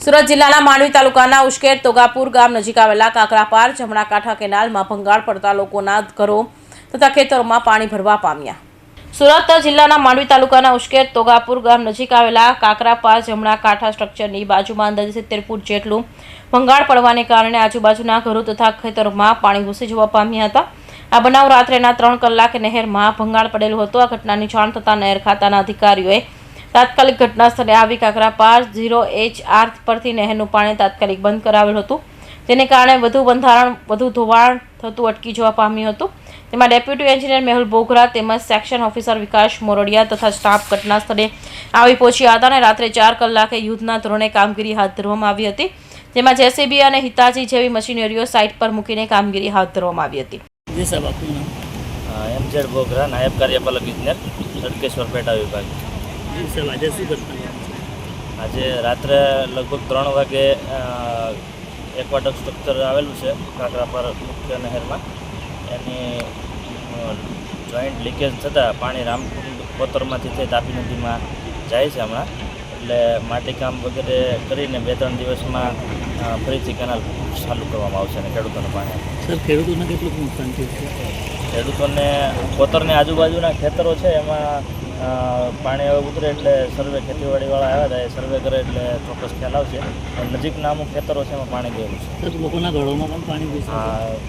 સુરત જિલ્લાના માંડવી તાલુકાના ઉશ્કેર તોગાપુર ગામ નજીક આવેલા કાકરાપાર જમણા કાંઠા કેનાલમાં ભંગાણ પડતા લોકોના ઘરો તથા ખેતરોમાં પાણી ભરવા પામ્યા। સુરત જિલ્લાના માંડવી તાલુકાના ઉશ્કેર તોગાપુર ગામ નજીક આવેલા કાકરાપાર જમણા કાંઠા સ્ટ્રક્ચરની બાજુમાં અંદાજે 70 ફૂટ જેટલું ભંગાણ પડવાને કારણે આજુબાજુના ઘરો તથા ખેતરોમાં પાણી ઘૂસી જવા પામ્યા હતા। આ બનાવ રાત્રેના 3 કલાકે નહેરમાં ભંગાણ પડેલું હતું। આ ઘટનાની જાણ થતાં નહેર ખાતાના અધિકારીઓએ તાત્કાલિક ઘટના સ્થળે આવી કાકરાપાર 0HR પરથી નહેરનું પાણી તાત્કાલિક બંધ કરાવેલું હતું, જેને કારણે વધુ ધોવાણ થતું અટકી જવા પામ્યું હતું। તેમાં ડેપ્યુટી એન્જિનિયર મેહુલ બોગરા તેમજ સેક્શન ઓફિસર વિકાસ મોરડિયા તથા સ્ટાફ ઘટના સ્થળે આવી પહોંચ્યા હતા અને રાત્રે 4 કલાકે યુદ્ધના ધોરણે કામગીરી હાથ ધરવામાં આવી હતી, જેમાં જેસીબી અને હિતાચી જેવી મશીનરીઓ સાઇટ પર મૂકીને કામગીરી હાથ ધરવામાં આવી હતી। जी साहब आपका नाम? MZ बोगरा, नायब कार्यपालक इंजीनियर, सड़केश्वर पेटा विभाग। जी साहब आज શું કરતા આજે રાત્રે લગભગ 3 વાગે એક્વાડક સ્ટ્રક્ચર આવેલું છે કાકરાપાર મુખ્ય નહેરમાં, એની જોઈન્ટ લીકેજ થતાં પાણી રામકુંડ કોતરમાંથી થઈ તાપી નદીમાં જાય છે હમણાં, એટલે માટીકામ વગેરે કરીને 2-3 દિવસમાં ફરીથી કેનાલ ચાલુ કરવામાં આવશે અને ખેડૂતોને પાણી આપશે। સર ખેડૂતોને કેટલું નુકસાન થયું છે? ખેડૂતોને કોતરની આજુબાજુના ખેતરો છે એમાં પાણી હવે ઉતરે એટલે સર્વે ખેતીવાડીવાળા આવ્યા હતા, એ સર્વે કરે એટલે ચોક્કસ ખ્યાલ આવશે। નજીકના અમુક ખેતરો છે એમાં પાણી ગયેલું છે। સર લોકોના ઘરોમાં પણ પાણી ઘૂસ્યું?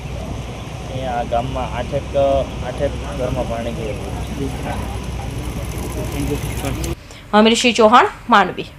અહીંયા ગામમાં 8 ઘરમાં પાણી ગયેલું છે। Thank you. અમીરસિંહ ચૌહાણ, માંડવી।